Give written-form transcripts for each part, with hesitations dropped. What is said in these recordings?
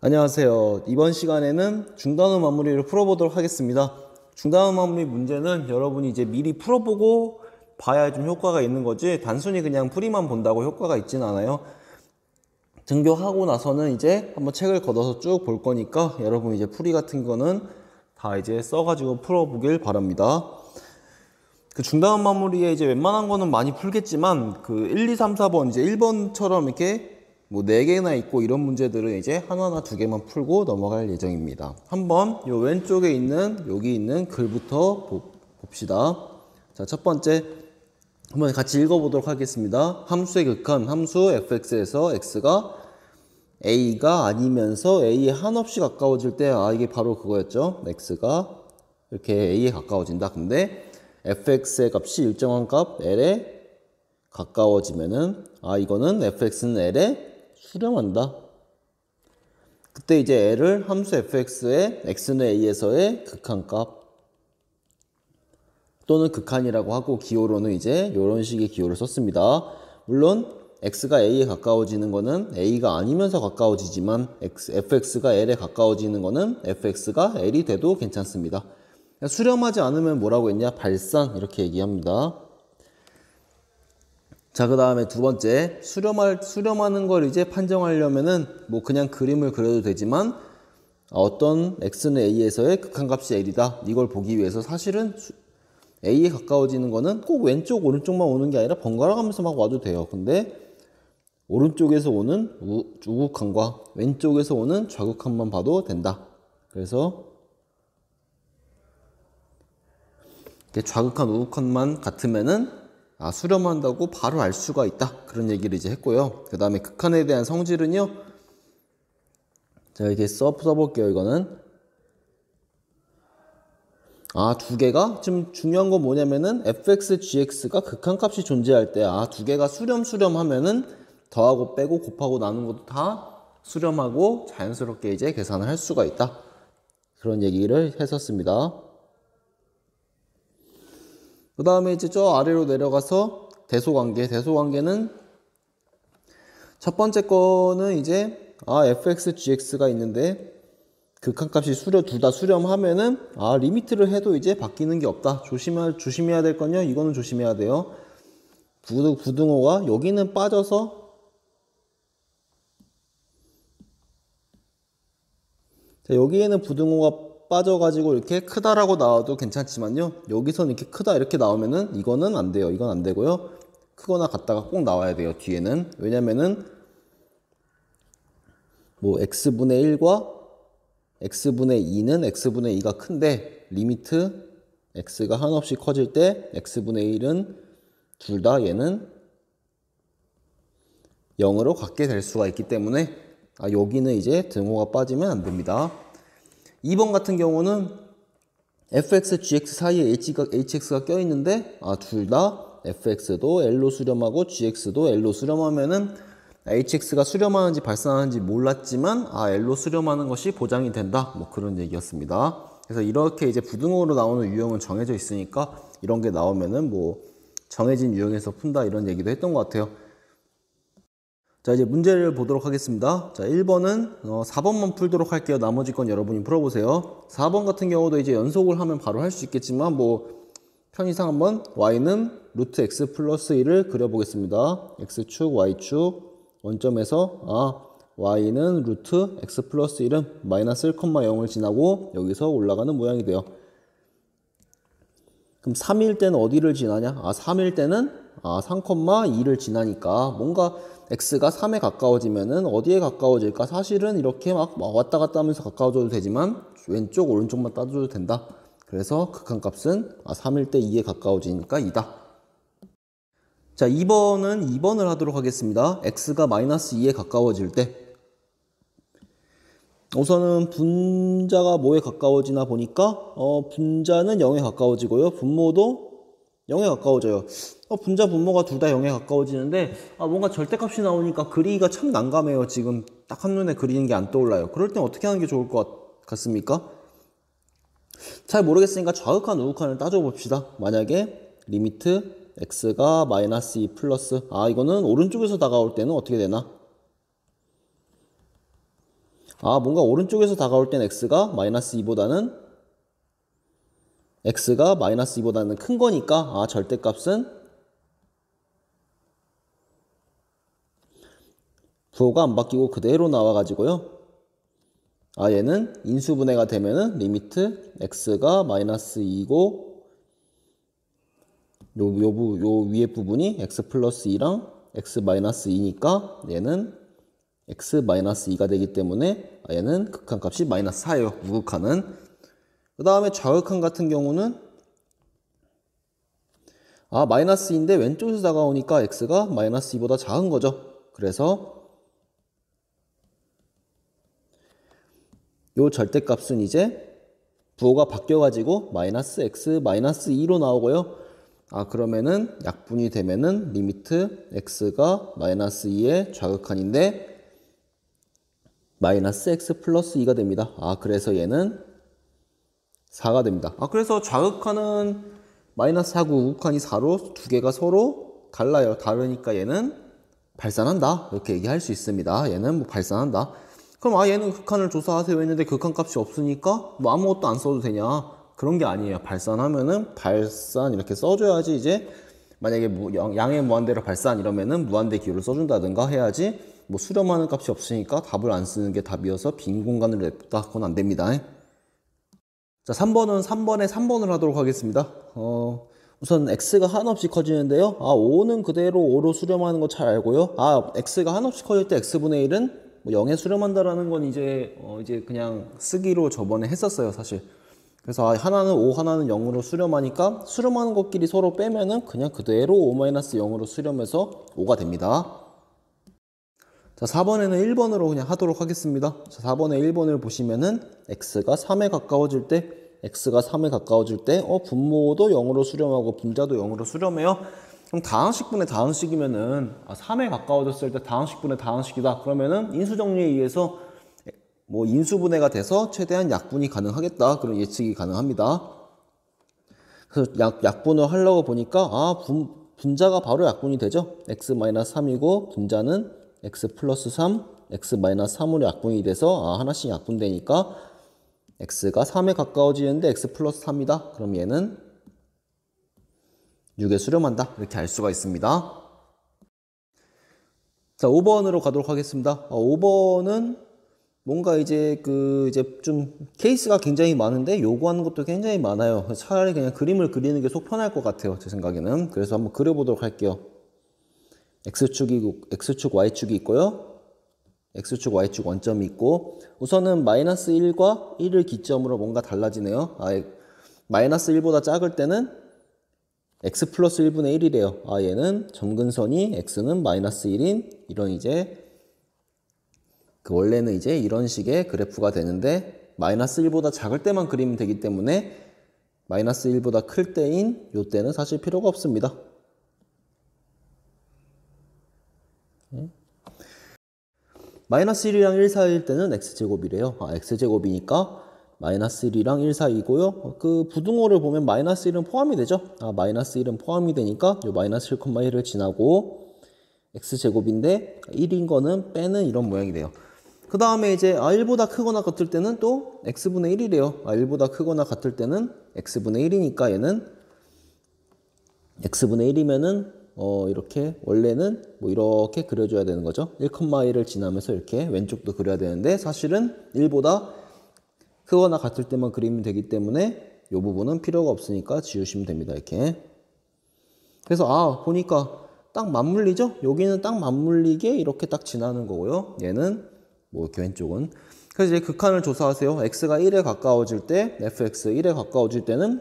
안녕하세요. 이번 시간에는 중단원 마무리를 풀어보도록 하겠습니다. 중단원 마무리 문제는 여러분이 이제 미리 풀어보고 봐야 좀 효과가 있는 거지 단순히 그냥 풀이만 본다고 효과가 있진 않아요. 등교하고 나서는 이제 한번 책을 걷어서 쭉 볼 거니까 여러분 이제 풀이 같은 거는 다 이제 써가지고 풀어보길 바랍니다. 그 중단원 마무리에 이제 웬만한 거는 많이 풀겠지만 그 1, 2, 3, 4번 이제 1번처럼 이렇게 뭐 4개나 있고 이런 문제들은 이제 하나나 2개만 풀고 넘어갈 예정입니다. 한번 요 왼쪽에 있는 여기 있는 글부터 봅시다. 자, 첫 번째 한번 같이 읽어보도록 하겠습니다. 함수의 극한, 함수 fx에서 x가 a가 아니면서 a에 한없이 가까워질 때 이게 바로 그거였죠. x가 이렇게 a에 가까워진다. 근데 fx의 값이 일정한 값 l에 가까워지면은 이거는 fx는 l에 수렴한다. 그때 이제 l을 함수 fx의 x는 a에서의 극한값 또는 극한이라고 하고 기호로는 이제 이런 식의 기호를 썼습니다. 물론 x가 a에 가까워지는 거는 a가 아니면서 가까워지지만 fx가 l에 가까워지는 거는 fx가 l이 돼도 괜찮습니다. 수렴하지 않으면 뭐라고 했냐? 발산 이렇게 얘기합니다. 자, 그 다음에 두 번째, 수렴하는 걸 이제 판정하려면은 뭐 그냥 그림을 그려도 되지만 어떤 x는 a에서의 극한값이 l이다. 이걸 보기 위해서 사실은 a에 가까워지는 거는 꼭 왼쪽, 오른쪽만 오는 게 아니라 번갈아 가면서 막 와도 돼요. 근데 오른쪽에서 오는 우극한과 왼쪽에서 오는 좌극한만 봐도 된다. 그래서 좌극한, 우극한만 같으면은 수렴한다고 바로 알 수가 있다. 그런 얘기를 이제 했고요. 그 다음에 극한에 대한 성질은요. 자, 이렇게 써볼게요. 이거는. 두 개가 지금 중요한 건 뭐냐면은 fx, gx가 극한값이 존재할 때 두 개가 수렴하면은 더하고 빼고 곱하고 나눈 것도 다 수렴하고 자연스럽게 이제 계산을 할 수가 있다. 그런 얘기를 했었습니다. 그 다음에 이제 저 아래로 내려가서 대소관계는 첫 번째 거는 이제 fx, gx가 있는데 극한값이 둘 다 수렴하면은 리미트를 해도 이제 바뀌는 게 없다. 조심해야 될 건요. 이거는 조심해야 돼요. 부등호가 여기는 빠져서 여기에는 부등호가 빠져가지고 이렇게 크다라고 나와도 괜찮지만요. 여기서는 이렇게 크다 이렇게 나오면은 이거는 안 돼요. 이건 안 되고요. 크거나 같다가 꼭 나와야 돼요. 뒤에는. 왜냐면은 뭐 x분의 1과 x분의 2는 x분의 2가 큰데 리미트 x가 한없이 커질 때 x분의 1은 둘 다 얘는 0으로 갖게 될 수가 있기 때문에 여기는 이제 등호가 빠지면 안 됩니다. 2번 같은 경우는 fx, gx 사이에 hx가 껴있는데 둘 다 fx도 l로 수렴하고 gx도 l로 수렴하면은 hx가 수렴하는지 발산하는지 몰랐지만 l로 수렴하는 것이 보장이 된다. 뭐 그런 얘기였습니다. 그래서 이렇게 이제 부등호로 나오는 유형은 정해져 있으니까 이런 게 나오면은 뭐 정해진 유형에서 푼다 이런 얘기도 했던 것 같아요. 자, 이제 문제를 보도록 하겠습니다. 자, 1번은 4번만 풀도록 할게요. 나머지 건 여러분이 풀어보세요. 4번 같은 경우도 이제 연속을 하면 바로 할 수 있겠지만 뭐 편의상 한번 y는 루트 x 플러스 1을 그려보겠습니다. x축, y축 원점에서 y는 루트 x 플러스 1은 마이너스 1,0을 지나고 여기서 올라가는 모양이 돼요. 그럼 3일 때는 어디를 지나냐? 3일 때는 3,2를 지나니까 뭔가 x가 3에 가까워지면은 어디에 가까워질까? 사실은 이렇게 막 왔다 갔다 하면서 가까워져도 되지만 왼쪽 오른쪽만 따져도 된다. 그래서 극한값은 3일 때 2에 가까워지니까 2다. 자, 2번을 하도록 하겠습니다. x가 마이너스 2에 가까워질 때 우선은 분자가 뭐에 가까워지나 보니까 분자는 0에 가까워지고요. 분모도 0에 가까워져요. 분자 분모가 둘 다 0에 가까워지는데 뭔가 절대값이 나오니까 그리기가 참 난감해요. 지금 딱 한눈에 그리는 게 안 떠올라요. 그럴 땐 어떻게 하는 게 좋을 것 같습니까? 잘 모르겠으니까 좌극한 우극한을 따져봅시다. 만약에 리미트 x가 마이너스 2 플러스 이거는 오른쪽에서 다가올 때는 어떻게 되나? 아, 뭔가 오른쪽에서 다가올 땐 x가 마이너스 2보다는 큰 거니까 아, 절대값은 부호가 안 바뀌고 그대로 나와가지고요. 아, 얘는 인수분해가 되면은 리미트 x가 마이너스 2고 요 위에 부분이 x 플러스 2랑 x 마이너스 2니까 얘는 x 마이너스 2가 되기 때문에 얘는 극한값이 마이너스 4예요. 우극한은. 그 다음에 좌극한 같은 경우는 아, 마이너스 2인데 왼쪽에서 다가오니까 x가 마이너스 2보다 작은 거죠. 그래서 요 절대값은 이제 부호가 바뀌어가지고 마이너스 x 마이너스 2로 나오고요. 아, 그러면은 약분이 되면은 리미트 x가 마이너스 2의 좌극한인데 마이너스 x 플러스 2가 됩니다. 아, 그래서 얘는 4가 됩니다. 아, 그래서 좌극한은 마이너스 4고 우극한이 4로 두 개가 서로 달라요. 다르니까 얘는 발산한다. 이렇게 얘기할 수 있습니다. 얘는 뭐 발산한다. 그럼 아, 얘는 극한을 조사하세요 했는데 극한값이 없으니까 뭐 아무것도 안 써도 되냐? 그런 게 아니에요. 발산하면은 발산 이렇게 써줘야지 이제 만약에 뭐 양의 무한대로 발산 이러면은 무한대 기호를 써준다든가 해야지 뭐 수렴하는 값이 없으니까 답을 안 쓰는 게 답이어서 빈 공간을 냅다. 그건 안 됩니다. 자, 3번을 하도록 하겠습니다. 우선 x가 한없이 커지는데요. 아, 5는 그대로 5로 수렴하는 거 잘 알고요. 아, x가 한없이 커질 때 x분의 1은 뭐 0에 수렴한다라는 건 이제 그냥 쓰기로 저번에 했었어요, 사실. 그래서 아, 하나는 5, 하나는 0으로 수렴하니까 수렴하는 것끼리 서로 빼면은 그냥 그대로 5-0으로 수렴해서 5가 됩니다. 자, 4번에는 1번으로 그냥 하도록 하겠습니다. 자, 4번에 1번을 보시면은 x가 3에 가까워질 때 분모도 0으로 수렴하고 분자도 0으로 수렴해요. 그럼 다항식분의 다항식이면은 3에 가까워졌을 때 다항식분의 다항식이다. 그러면은 인수정리에 의해서 뭐 인수분해가 돼서 최대한 약분이 가능하겠다. 그런 예측이 가능합니다. 그래서 약분을 하려고 보니까 분자가 바로 약분이 되죠. x-3이고 분자는 x 플러스 3, x-3으로 약분이 돼서 하나씩 약분되니까 x가 3에 가까워지는데 x 플러스 3이다. 그럼 얘는 6에 수렴한다. 이렇게 알 수가 있습니다. 자, 5번으로 가도록 하겠습니다. 5번은 뭔가 이제 좀 케이스가 굉장히 많은데 요구하는 것도 굉장히 많아요. 차라리 그냥 그림을 그리는 게 속 편할 것 같아요. 제 생각에는. 그래서 한번 그려보도록 할게요. X축, Y축이 있고요. X축, Y축 원점이 있고 우선은 마이너스 1과 1을 기점으로 뭔가 달라지네요. 마이너스 1보다 작을 때는 X 플러스 1분의 1이래요. 얘는 점근선이 X는 마이너스 1인 이런 이제 원래는 이제 이런 식의 그래프가 되는데 마이너스 1보다 작을 때만 그리면 되기 때문에 마이너스 1보다 클 때인 요 때는 사실 필요가 없습니다. 마이너스 1이랑 1 사이일 때는 x제곱이래요. x제곱이니까 마이너스 1이랑 1 사이고요. 그 부등호를 보면 마이너스 1은 포함이 되죠. 마이너스 1은 포함이 되니까 요 마이너스 1,1을 지나고 x제곱인데 1인 거는 빼는 이런 모양이 돼요. 그 다음에 이제 1보다 크거나 같을 때는 또 x분의 1이래요. 1보다 크거나 같을 때는 x분의 1이니까 얘는 x분의 1이면은 이렇게 원래는 뭐 이렇게 그려줘야 되는 거죠. 1,1을 지나면서 이렇게 왼쪽도 그려야 되는데 사실은 1보다 크거나 같을 때만 그리면 되기 때문에 이 부분은 필요가 없으니까 지우시면 됩니다. 이렇게. 그래서 보니까 딱 맞물리죠? 여기는 딱 맞물리게 이렇게 딱 지나는 거고요. 얘는 뭐 이렇게 왼쪽은. 그래서 이제 극한을 조사하세요. x가 1에 가까워질 때 fx 1에 가까워질 때는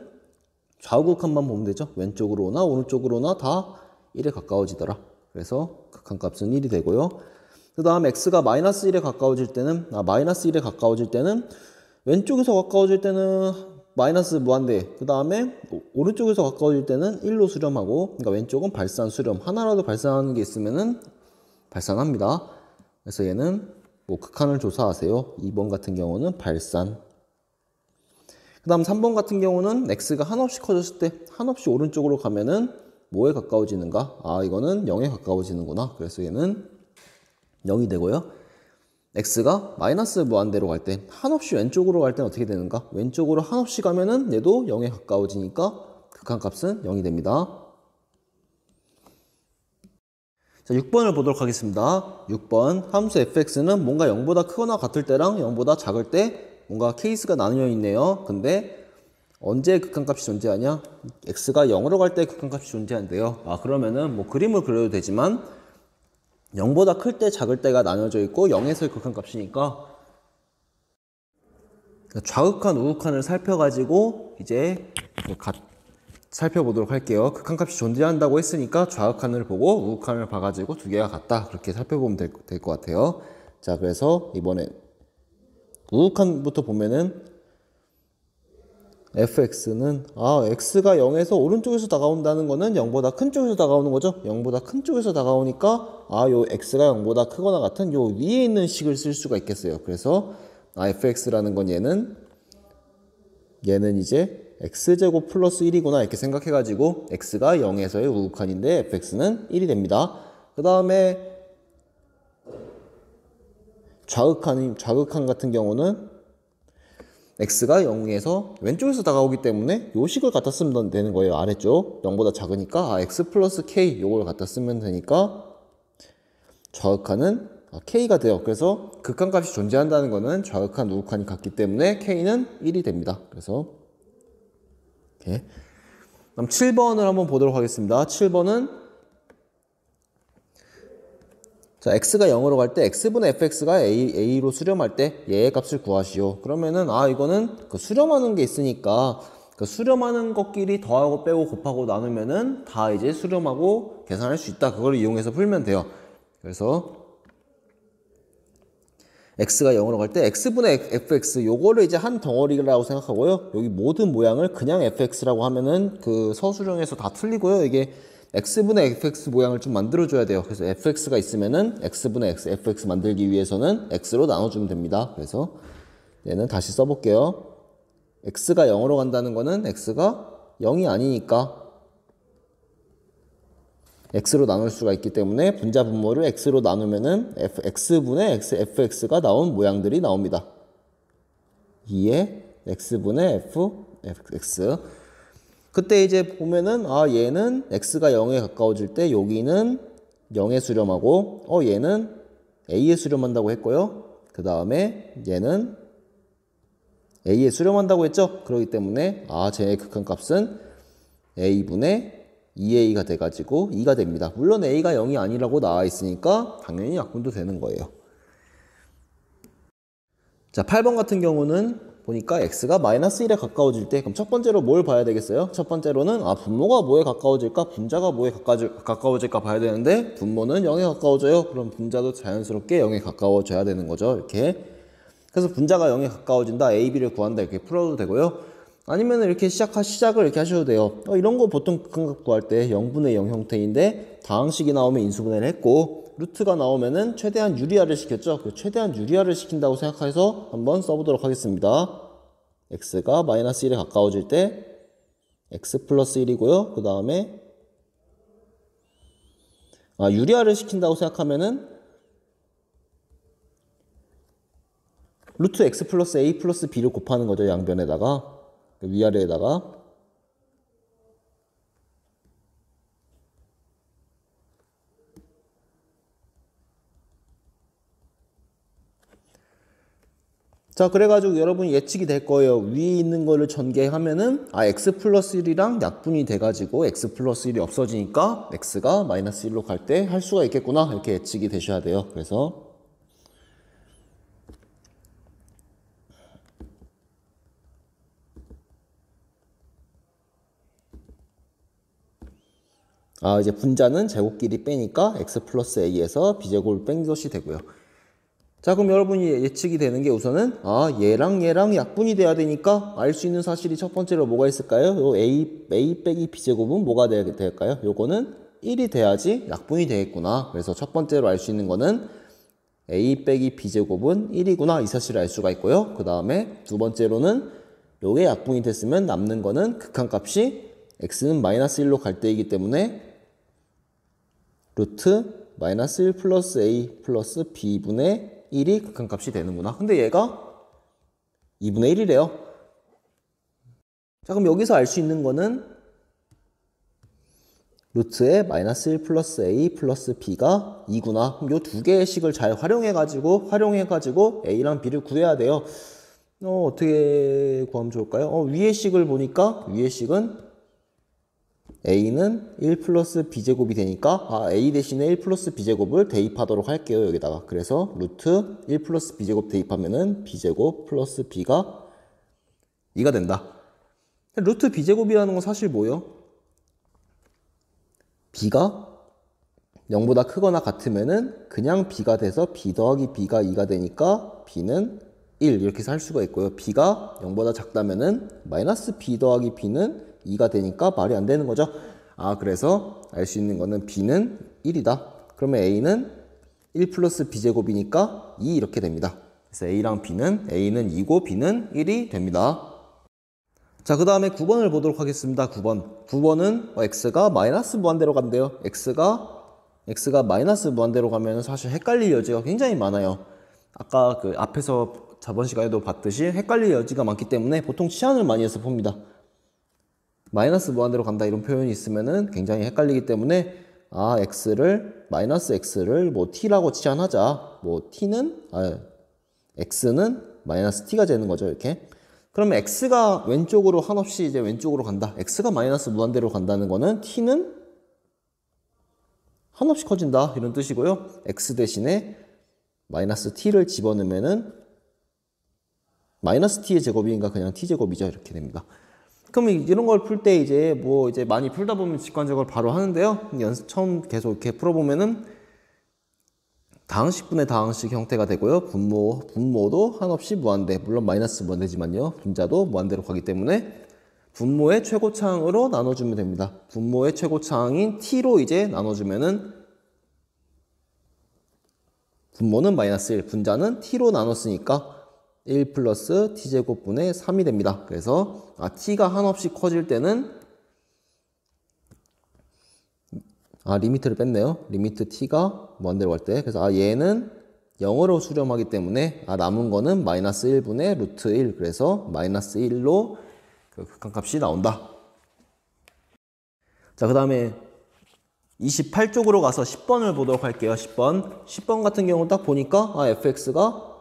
좌우극한만 보면 되죠. 왼쪽으로 오나 오른쪽으로 오나 다 1에 가까워지더라. 그래서 극한값은 1이 되고요. 그 다음 x가 마이너스 1에 가까워질 때는 마이너스 1에 가까워질 때는 왼쪽에서 가까워질 때는 마이너스 무한대. 그 다음에 오른쪽에서 가까워질 때는 1로 수렴하고 그러니까 왼쪽은 발산 수렴. 하나라도 발산하는 게 있으면은 발산합니다. 그래서 얘는 뭐 극한을 조사하세요. 2번 같은 경우는 발산. 그 다음 3번 같은 경우는 x가 한없이 커졌을 때 한없이 오른쪽으로 가면은 뭐에 가까워지는가? 이거는 0에 가까워지는구나. 그래서 얘는 0이 되고요. x가 마이너스 무한대로 갈 때 한없이 왼쪽으로 갈 때는 어떻게 되는가? 왼쪽으로 한없이 가면은 얘도 0에 가까워지니까 극한값은 0이 됩니다. 자, 6번을 보도록 하겠습니다. 6번 함수 fx는 뭔가 0보다 크거나 같을 때랑 0보다 작을 때 뭔가 케이스가 나뉘어 있네요. 근데 언제 극한값이 존재하냐? x가 0으로 갈 때 극한값이 존재한대요. 그러면은 뭐 그림을 그려도 되지만 0보다 클 때 작을 때가 나뉘어져 있고 0에서의 극한값이니까 좌극한 우극한을 살펴가지고 이제 살펴보도록 할게요. 극한값이 존재한다고 했으니까 좌극한을 보고 우극한을 봐가지고 두 개가 같다. 그렇게 살펴보면 될 것 같아요. 자, 그래서 이번에 우극한부터 보면은 fx는 x가 0에서 오른쪽에서 다가온다는 거는 0보다 큰 쪽에서 다가오는 거죠. 0보다 큰 쪽에서 다가오니까 요 x가 0보다 크거나 같은 요 위에 있는 식을 쓸 수가 있겠어요. 그래서 fx라는 건 얘는 이제 x제곱 플러스 1이구나 이렇게 생각해가지고 x가 0에서의 우극한인데 fx는 1이 됩니다. 그 다음에 좌극한 같은 경우는 x가 0에서 왼쪽에서 다가오기 때문에 요 식을 갖다 쓰면 되는 거예요. 아래쪽 0보다 작으니까 x 플러스 k 요걸 갖다 쓰면 되니까 좌극한은 k가 돼요. 그래서 극한값이 존재한다는 거는 좌극한 우극한이 같기 때문에 k는 1이 됩니다. 그래서 이렇게. 그럼 7번을 한번 보도록 하겠습니다. 7번은 자, x가 0으로 갈 때 x분의 fx가 a로 수렴할 때 얘의 값을 구하시오. 그러면은 이거는 그 수렴하는 게 있으니까 그 수렴하는 것끼리 더하고 빼고 곱하고 나누면은 다 이제 수렴하고 계산할 수 있다. 그걸 이용해서 풀면 돼요. 그래서 x가 0으로 갈 때 x분의 fx 요거를 이제 한 덩어리라고 생각하고요. 여기 모든 모양을 그냥 fx라고 하면은 그 서술형에서 다 틀리고요. 이게 x분의 fx 모양을 좀 만들어줘야 돼요. 그래서 fx가 있으면은 x분의 fx 만들기 위해서는 x로 나눠주면 됩니다. 그래서 얘는 다시 써볼게요. x가 0으로 간다는 거는 x가 0이 아니니까 x로 나눌 수가 있기 때문에 분자 분모를 x로 나누면은 x분의 fx가 나온 모양들이 나옵니다. 2에 x분의 fx. 그때 이제 보면은 얘는 x가 0에 가까워질 때 여기는 0에 수렴하고 얘는 a에 수렴한다고 했고요. 그 다음에 얘는 a에 수렴한다고 했죠. 그렇기 때문에 쟤의 극한값은 a분의 2a가 돼가지고 2가 됩니다. 물론 a가 0이 아니라고 나와 있으니까 당연히 약분도 되는 거예요. 자, 8번 같은 경우는 보니까 x가 마이너스 1에 가까워질 때 그럼 첫 번째로 뭘 봐야 되겠어요? 첫 번째로는 분모가 뭐에 가까워질까? 분자가 뭐에 가까워질까 봐야 되는데 분모는 0에 가까워져요. 그럼 분자도 자연스럽게 0에 가까워져야 되는 거죠. 이렇게. 그래서 분자가 0에 가까워진다. a, b를 구한다. 이렇게 풀어도 되고요. 아니면 이렇게 시작을 이렇게 하셔도 돼요. 이런 거 보통 극한값 구할 때 0분의 0 형태인데 다항식이 나오면 인수분해를 했고 루트가 나오면은 최대한 유리화를 시켰죠. 그 최대한 유리화를 시킨다고 생각해서 한번 써보도록 하겠습니다. x가 마이너스 1에 가까워질 때 x 플러스 1이고요. 그 다음에 유리화를 시킨다고 생각하면은 루트 x 플러스 a 플러스 b를 곱하는 거죠. 양변에다가 위아래에다가. 자, 그래가지고 여러분이 예측이 될 거예요. 위에 있는 거를 전개하면은 x 플러스 1이랑 약분이 돼가지고 x 플러스 1이 없어지니까 x가 마이너스 1로 갈 때 할 수가 있겠구나 이렇게 예측이 되셔야 돼요. 그래서 이제 분자는 제곱끼리 빼니까 x 플러스 a에서 b제곱을 뺀 것이 되고요. 자, 그럼 여러분이 예측이 되는 게 우선은 얘랑 약분이 돼야 되니까 알 수 있는 사실이 첫 번째로 뭐가 있을까요? 요 a 빼기 b제곱은 뭐가 될까요? 요거는 1이 돼야지 약분이 되겠구나. 그래서 첫 번째로 알 수 있는 거는 a 빼기 b제곱은 1이구나 이 사실을 알 수가 있고요. 그 다음에 두 번째로는 요게 약분이 됐으면 남는 거는 극한값이 x는 마이너스 1로 갈 때이기 때문에 루트 마이너스 1 플러스 a 플러스 b분의 1이 극한값이 되는구나. 근데 얘가 2분의 1이래요. 자, 그럼 여기서 알 수 있는 거는 루트에 마이너스 1 플러스 a 플러스 b가 2구나. 그럼 요 두 개의 식을 잘 활용해가지고 a랑 b를 구해야 돼요. 어떻게 구하면 좋을까요? 위의 식을 보니까 위의 식은 a는 1 플러스 b제곱이 되니까 a 대신에 1 플러스 b제곱을 대입하도록 할게요. 여기다가. 그래서 루트 1 플러스 b제곱 대입하면은 b제곱 플러스 b가 2가 된다. 루트 b제곱이라는 건 사실 뭐예요? b가 0보다 크거나 같으면은 그냥 b가 돼서 b 더하기 b가 2가 되니까 b는 1 이렇게 해서 할 수가 있고요. b가 0보다 작다면은 마이너스 b 더하기 b는 2가 되니까 말이 안 되는 거죠. 그래서 알 수 있는 거는 b는 1이다. 그러면 a는 1 플러스 b제곱이니까 2 이렇게 됩니다. 그래서 a랑 b는 a는 2고 b는 1이 됩니다. 자, 그 다음에 9번을 보도록 하겠습니다. 9번은 x가 마이너스 무한대로 간대요. x가 마이너스 무한대로 가면 사실 헷갈릴 여지가 굉장히 많아요. 아까 그 앞에서 저번 시간에도 봤듯이 헷갈릴 여지가 많기 때문에 보통 치환을 많이 해서 봅니다. 마이너스 무한대로 간다 이런 표현이 있으면은 굉장히 헷갈리기 때문에 마이너스 x를 뭐 t라고 치환하자. 뭐 x는 마이너스 t가 되는 거죠. 이렇게. 그러면 x가 왼쪽으로 한없이 이제 왼쪽으로 간다. x가 마이너스 무한대로 간다는 거는 t는 한없이 커진다. 이런 뜻이고요. x 대신에 마이너스 t를 집어넣으면은 마이너스 t의 제곱인가 그냥 t제곱이죠. 이렇게 됩니다. 그러면 이런 걸 풀 때 이제 많이 풀다 보면 직관적으로 바로 하는데요. 연습 처음 계속 이렇게 풀어보면은 다항식분의 다항식 형태가 되고요. 분모도 한없이 무한대. 물론 마이너스 무한대지만요. 분자도 무한대로 가기 때문에 분모의 최고차항으로 나눠주면 됩니다. 분모의 최고차항인 t로 이제 나눠주면은 분모는 마이너스 1, 분자는 t로 나눴으니까 1 플러스 t제곱분의 3이 됩니다. 그래서 t가 한없이 커질 때는 리미트를 뺐네요. 리미트 t가 무한대로 갈 때. 그래서 얘는 0으로 수렴하기 때문에 남은 거는 마이너스 1분의 루트 1. 그래서 마이너스 1로 그 극한값이 나온다. 자, 그 다음에 28쪽으로 가서 10번을 보도록 할게요. 10번 같은 경우 딱 보니까 fx가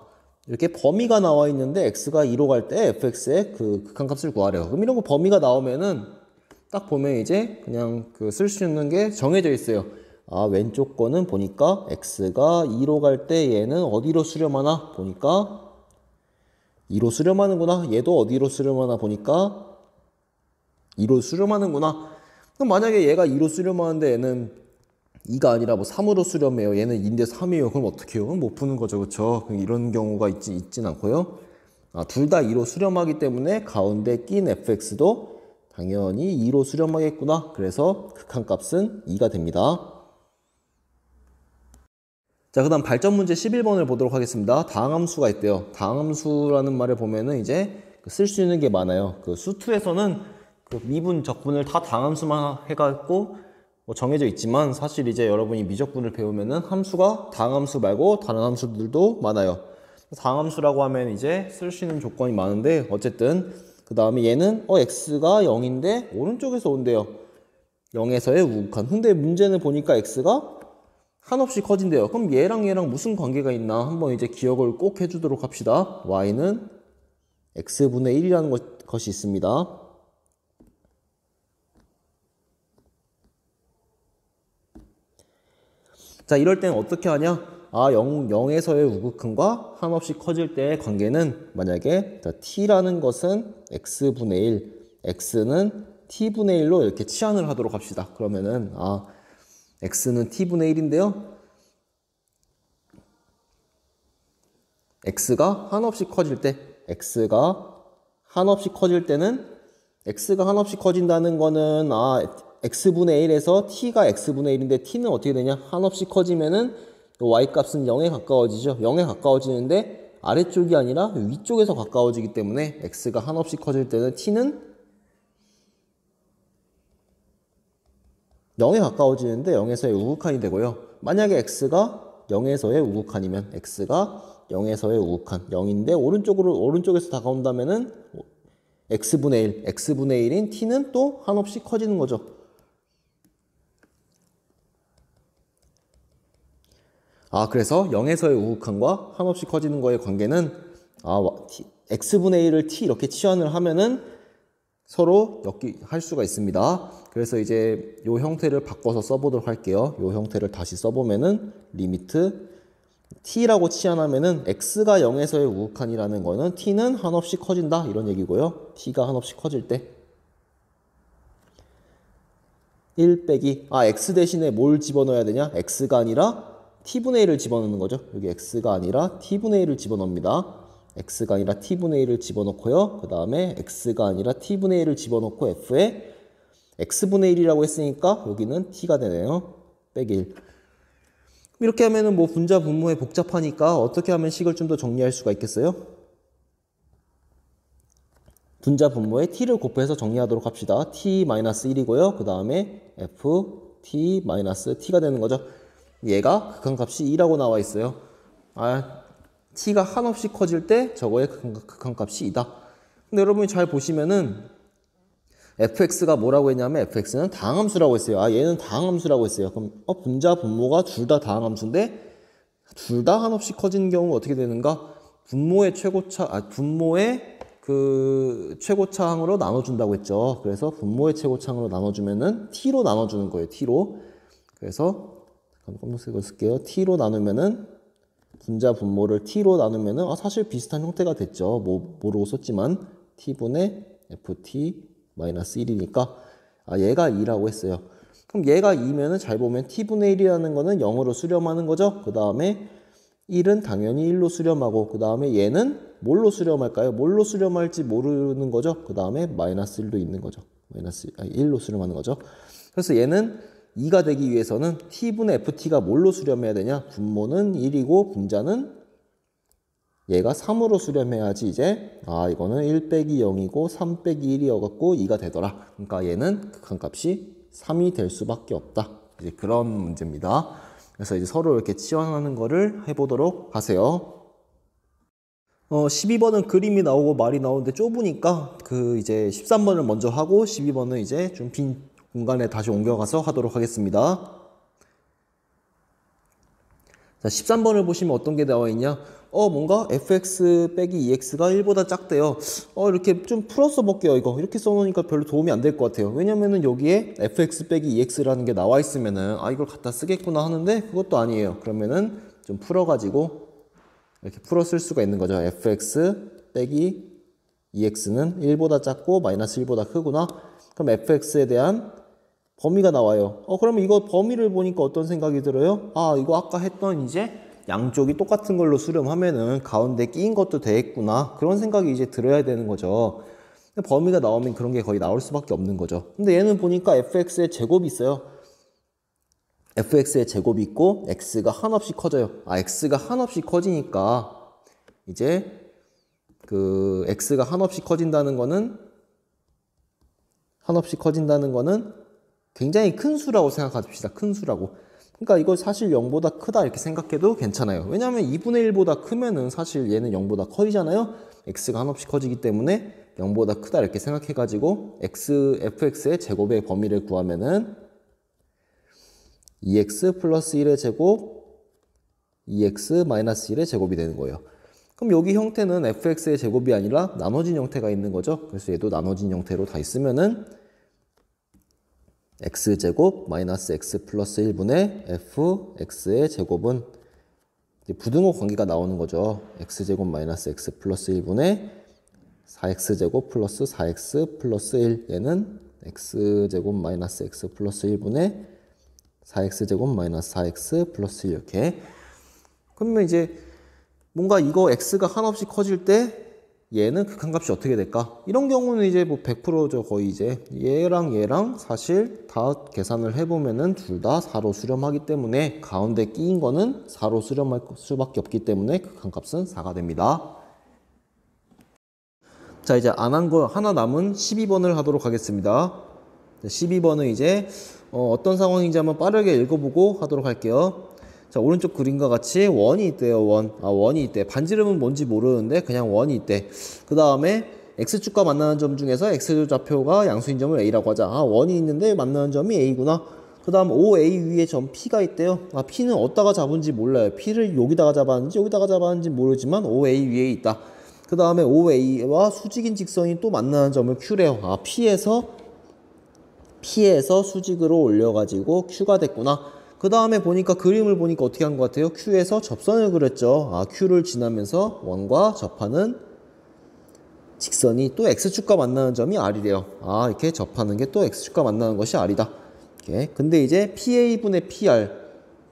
이렇게 범위가 나와 있는데 x가 2로 갈 때 fx의 그 극한값을 구하래요. 그럼 이런 거 범위가 나오면은 딱 보면 이제 그냥 쓸 수 있는 게 정해져 있어요. 왼쪽 거는 보니까 x가 2로 갈 때 얘는 어디로 수렴하나 보니까 2로 수렴하는구나. 얘도 어디로 수렴하나 보니까 2로 수렴하는구나. 그럼 만약에 얘가 2로 수렴하는데 얘는 2가 아니라 3으로 수렴해요. 얘는 2인데 3이에요. 그럼 어떻게 해요? 못 푸는 거죠. 그렇죠? 이런 경우가 있진 않고요. 둘 다 2로 수렴하기 때문에 가운데 낀 fx도 당연히 2로 수렴하겠구나. 그래서 극한값은 2가 됩니다. 자, 그 다음 발전 문제 11번을 보도록 하겠습니다. 다항함수가 있대요. 다항함수라는 말을 보면은 이제 쓸 수 있는 게 많아요. 수투에서는 미분, 적분을 다 다항함수만 해갖고 정해져 있지만 사실 이제 여러분이 미적분을 배우면은 함수가 다항함수 말고 다른 함수들도 많아요. 다항함수라고 하면 이제 쓸 수 있는 조건이 많은데 어쨌든 그 다음에 얘는 x가 0인데 오른쪽에서 온대요. 0에서의 우극한. 근데 문제는 보니까 x가 한없이 커진대요. 그럼 얘랑 무슨 관계가 있나 한번 이제 기억을 꼭 해주도록 합시다. y는 x분의 1이라는 것이 있습니다. 자, 이럴 땐 어떻게 하냐? 0에서의 우극한과 한없이 커질 때의 관계는 만약에 t라는 것은 x분의 1, x는 t분의 1로 이렇게 치환을 하도록 합시다. 그러면은 x는 t분의 1인데요. x가 한없이 커질 때, x가 한없이 커진다는 거는 x분의 1에서 t가 x분의 1인데 t는 어떻게 되냐? 한없이 커지면은 y값은 0에 가까워지죠. 0에 가까워지는데 아래쪽이 아니라 위쪽에서 가까워지기 때문에 x가 한없이 커질 때는 t는 0에 가까워지는데 0에서의 우극한이 되고요. 만약에 x가 0에서의 우극한이면 x가 0에서의 우극한 0인데 오른쪽에서 다가온다면은 x분의 1, x분의 1인 t는 또 한없이 커지는 거죠. 그래서 0에서의 우극한과 한없이 커지는 거의 관계는 x분의 1을 t 이렇게 치환을 하면은 서로 할 수가 있습니다. 그래서 이제 이 형태를 바꿔서 써보도록 할게요. 이 형태를 다시 써보면은 리미트 t라고 치환하면은 x가 0에서의 우극한이라는 거는 t는 한없이 커진다 이런 얘기고요. t가 한없이 커질 때 1 빼기 x 대신에 뭘 집어넣어야 되냐? x가 아니라 t분의 1을 집어넣는 거죠. 여기 x가 아니라 t분의 1을 집어넣습니다. x가 아니라 t분의 1을 집어넣고요. 그 다음에 x가 아니라 t분의 1을 집어넣고 f에 x분의 1이라고 했으니까 여기는 t가 되네요. 빼기 1. 이렇게 하면은 뭐 분자 분모에 복잡하니까 어떻게 하면 식을 좀 더 정리할 수가 있겠어요? 분자 분모에 t를 곱해서 정리하도록 합시다. t-1이고요. 그 다음에 f t-t가 되는 거죠. 얘가 극한값이 2라고 나와 있어요. t가 한없이 커질 때 저거의 극한값이 2다. 근데 여러분이 잘 보시면은 fx가 뭐라고 했냐면 fx는 다항함수라고 했어요. 얘는 다항함수라고 했어요. 그럼 분자 분모가 둘 다 다항함수인데 둘 다 한없이 커지는 경우는 어떻게 되는가? 분모의 최고차항으로 나눠준다고 했죠. 그래서 분모의 최고차항으로 나눠주면은 t로 나눠주는 거예요. t로. 그래서 검은색을 쓸게요. t로 나누면은 분자 분모를 t로 나누면은 사실 비슷한 형태가 됐죠. 모르고 썼지만 t분의 ft-1이니까 얘가 2라고 했어요. 그럼 얘가 2면은 잘 보면 t분의 1이라는 거는 0으로 수렴하는 거죠. 그 다음에 1은 당연히 1로 수렴하고 그 다음에 얘는 뭘로 수렴할까요? 뭘로 수렴할지 모르는 거죠. 그 다음에 마이너스 1도 있는 거죠. 1로 수렴하는 거죠. 그래서 얘는 2가 되기 위해서는 t분의 ft가 뭘로 수렴해야 되냐? 분모는 1이고 분자는 얘가 3으로 수렴해야지 이제 이거는 1 빼기 0이고 3 빼기 1이어갖고 2가 되더라. 그러니까 얘는 극한값이 3이 될 수밖에 없다. 이제 그런 문제입니다. 그래서 이제 서로 이렇게 치환하는 거를 해보도록 하세요. 12번은 그림이 나오고 말이 나오는데 좁으니까 이제 13번을 먼저 하고 12번은 이제 좀 빈 공간에 다시 옮겨가서 하도록 하겠습니다. 자, 13번을 보시면 어떤 게 나와 있냐? 뭔가 fx 빼기 2x가 1보다 작대요. 이렇게 좀 풀어서 볼게요. 이렇게 써놓으니까 별로 도움이 안 될 것 같아요. 왜냐면은 여기에 fx 빼기 2x라는 게 나와 있으면은 이걸 갖다 쓰겠구나 하는데 그것도 아니에요. 그러면은 좀 풀어가지고 이렇게 풀어 쓸 수가 있는 거죠. fx 빼기 2x는 1보다 작고 마이너스 1보다 크구나. 그럼 fx에 대한 범위가 나와요. 그러면 이거 범위를 보니까 어떤 생각이 들어요? 이거 아까 했던 이제 양쪽이 똑같은 걸로 수렴하면은 가운데 끼인 것도 되겠구나. 그런 생각이 이제 들어야 되는 거죠. 근데 범위가 나오면 그런 게 거의 나올 수밖에 없는 거죠. 근데 얘는 보니까 fx의 제곱이 있어요. fx의 제곱이 있고 x가 한없이 커져요. x가 한없이 커지니까 이제 x가 한없이 커진다는 거는 굉장히 큰 수라고 생각합시다. 큰 수라고. 그러니까 이거 사실 0보다 크다 이렇게 생각해도 괜찮아요. 왜냐하면 2분의 1보다 크면은 사실 얘는 0보다 커지잖아요. x가 한없이 커지기 때문에 0보다 크다 이렇게 생각해가지고 fx의 제곱의 범위를 구하면은 2x 플러스 1의 제곱 2x 마이너스 1의 제곱이 되는 거예요. 그럼 여기 형태는 fx의 제곱이 아니라 나눠진 형태가 있는 거죠. 그래서 얘도 나눠진 형태로 다 있으면은 x제곱 마이너스 x 플러스 1분의 fx의 제곱은 이제 부등호 관계가 나오는 거죠. x제곱 마이너스 x 플러스 1분의 4x제곱 플러스 4x 플러스 1. 얘는 x제곱 마이너스 x 플러스 1분의 4x제곱 마이너스 4x 플러스 1 이렇게. 그러면 이제 뭔가 이거 x가 한없이 커질 때 얘는 극한값이 어떻게 될까? 이런 경우는 이제 뭐 100%죠. 거의 이제 얘랑 사실 다 계산을 해보면은 둘 다 4로 수렴하기 때문에 가운데 끼인 거는 4로 수렴할 수밖에 없기 때문에 극한값은 4가 됩니다. 자, 이제 안 한 거 하나 남은 12번을 하도록 하겠습니다. 12번은 이제 어떤 상황인지 한번 빠르게 읽어보고 하도록 할게요. 자, 오른쪽 그림과 같이 원이 있대요. 원이 있대. 반지름은 뭔지 모르는데 그냥 원이 있대. 그 다음에 x축과 만나는 점 중에서 x좌표가 양수인 점을 a라고 하자. 원이 있는데 만나는 점이 a구나. 그 다음 OA 위에 점 P가 있대요. P는 어디다가 잡은지 몰라요. P를 여기다가 잡았는지 여기다가 잡았는지 모르지만 OA 위에 있다. 그 다음에 OA와 수직인 직선이 또 만나는 점을 Q래요. P에서 수직으로 올려가지고 Q가 됐구나. 그 다음에 보니까 그림을 보니까 어떻게 한 것 같아요? Q에서 접선을 그렸죠. Q를 지나면서 원과 접하는 직선이 또 X축과 만나는 점이 R이래요. 이렇게 접하는 게 또 X축과 만나는 것이 R이다. 이렇게. 근데 이제 PA분의 PR.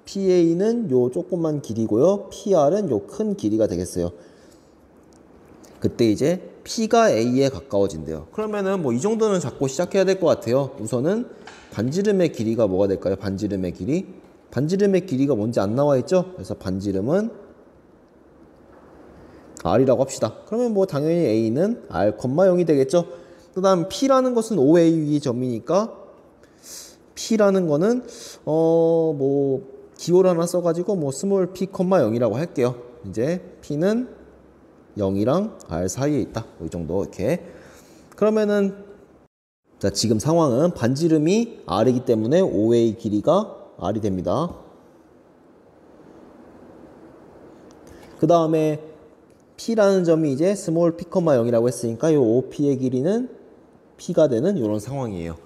PA는 요 조그만 길이고요. PR은 요 큰 길이가 되겠어요. 그때 이제 P가 A에 가까워진대요. 그러면은 뭐 이 정도는 잡고 시작해야 될 것 같아요. 우선은 반지름의 길이가 뭐가 될까요? 반지름의 길이. 반지름의 길이가 뭔지 안 나와 있죠? 그래서 반지름은 R이라고 합시다. 그러면 뭐 당연히 A는 R,0이 되겠죠? 그 다음 P라는 것은 OA 위 점이니까 P라는 거는 뭐 기호를 하나 써가지고 뭐 스몰 p, 0이라고 할게요. 이제 P는 0이랑 R 사이에 있다. 이 정도 이렇게. 그러면은 자, 지금 상황은 반지름이 R이기 때문에 OA 길이가 R이 됩니다. 그 다음에 P라는 점이 이제 스몰 p, 0이라고 했으니까 이 OP의 길이는 P가 되는 이런 상황이에요.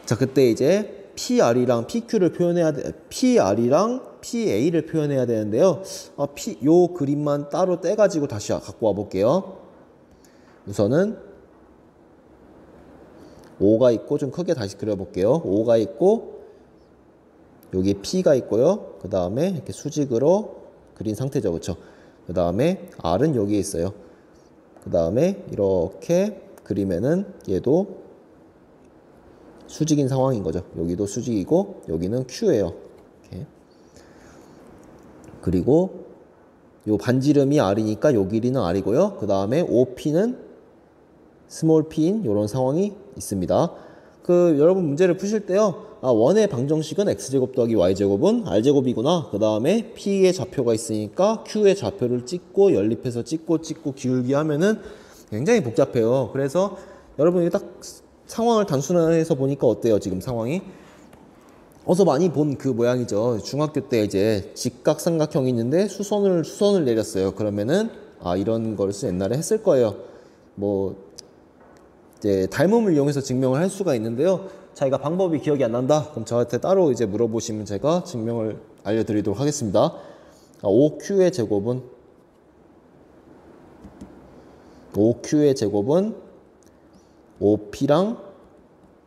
자, 그때 이제 PR이랑 PQ를 표현해야 돼. PR이랑 PA를 표현해야 되는데요. 요 그림만 따로 떼가지고 다시 갖고 와 볼게요. 우선은 O가 있고 좀 크게 다시 그려볼게요. O가 있고 여기 P가 있고요. 그 다음에 이렇게 수직으로 그린 상태죠. 그렇죠? 그 다음에 R은 여기에 있어요. 그 다음에 이렇게 그리면은 얘도 수직인 상황인 거죠. 여기도 수직이고 여기는 Q예요. 이렇게. 그리고 요 반지름이 R이니까 요 길이는 R이고요. 그 다음에 OP는 스몰 p인 이런 상황이 있습니다. 여러분 문제를 푸실 때요. 원의 방정식은 x제곱 더하기 y제곱은 r제곱이구나. 그 다음에 p의 좌표가 있으니까 q의 좌표를 찍고 연립해서 찍고 기울기 하면은 굉장히 복잡해요. 그래서 여러분이 딱 상황을 단순화해서 보니까 어때요? 지금 상황이 어서 많이 본 그 모양이죠. 중학교 때 이제 직각삼각형이 있는데 수선을 내렸어요. 그러면은 이런 걸 옛날에 했을 거예요. 뭐 이제 닮음을 이용해서 증명을 할 수가 있는데요. 자기가 방법이 기억이 안 난다. 그럼 저한테 따로 이제 물어보시면 제가 증명을 알려드리도록 하겠습니다. 5Q의 제곱은 5P랑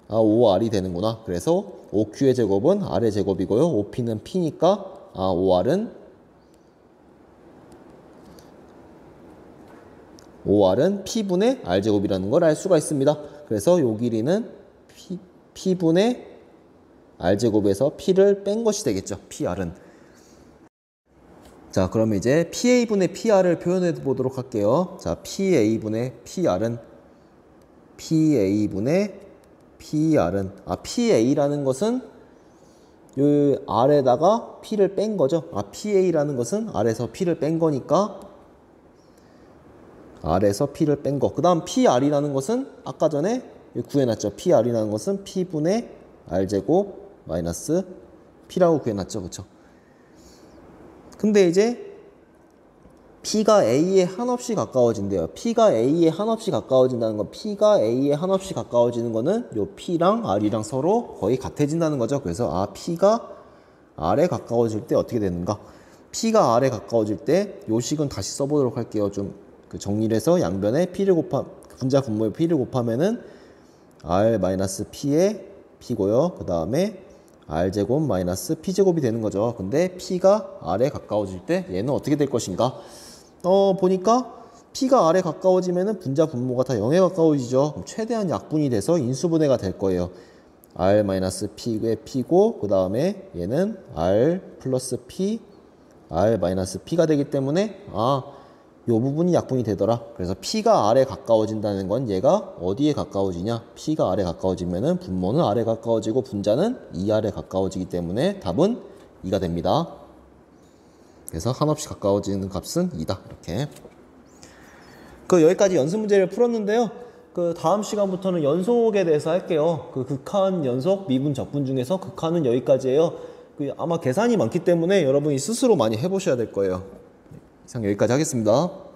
5R이 되는구나. 그래서 5Q의 제곱은 R의 제곱이고요. 5P는 P니까 5R은 P분의 R제곱이라는 걸 알 수가 있습니다. 그래서 요 길이는 P분의 R제곱에서 P를 뺀 것이 되겠죠. PR은. 자, 그럼 이제 PA분의 PR을 표현해 보도록 할게요. 자, PA분의 PR은 PA라는 것은 이 R에다가 P를 뺀 거죠. PA라는 것은 R에서 P를 뺀 거니까 R에서 P를 뺀 거. 그 다음 PR이라는 것은 아까 전에 구해놨죠. PR이라는 것은 P분의 R제곱 마이너스 P라고 구해놨죠. 그쵸? 근데 이제 P가 A에 한없이 가까워진대요. P가 A에 한없이 가까워진다는 건 P가 A에 한없이 가까워지는 거는 요 P랑 R이랑 서로 거의 같아진다는 거죠. 그래서 P가 R에 가까워질 때 어떻게 되는가? P가 R에 가까워질 때 요 식은 다시 써보도록 할게요. 좀 정리를 해서 양변에 분자 분모에 P를 곱하면은 R 마이너스 P의 P고요. 그 다음에 R제곱 마이너스 P제곱이 되는 거죠. 근데 P가 R에 가까워질 때 얘는 어떻게 될 것인가? 보니까 P가 R에 가까워지면은 분자 분모가 다 0에 가까워지죠. 그럼 최대한 약분이 돼서 인수분해가 될 거예요. R 마이너스 P의 P고 그 다음에 얘는 R 플러스 P, R 마이너스 P가 되기 때문에 요 부분이 약분이 되더라. 그래서 P가 R에 가까워진다는 건 얘가 어디에 가까워지냐? P가 R에 가까워지면은 분모는 R에 가까워지고 분자는 2R에 가까워지기 때문에 답은 2가 됩니다. 그래서 한없이 가까워지는 값은 2다. 이렇게. 여기까지 연습 문제를 풀었는데요. 다음 시간부터는 연속에 대해서 할게요. 극한, 연속, 미분, 적분 중에서 극한은 여기까지예요. 아마 계산이 많기 때문에 여러분이 스스로 많이 해보셔야 될 거예요. 이상 여기까지 하겠습니다.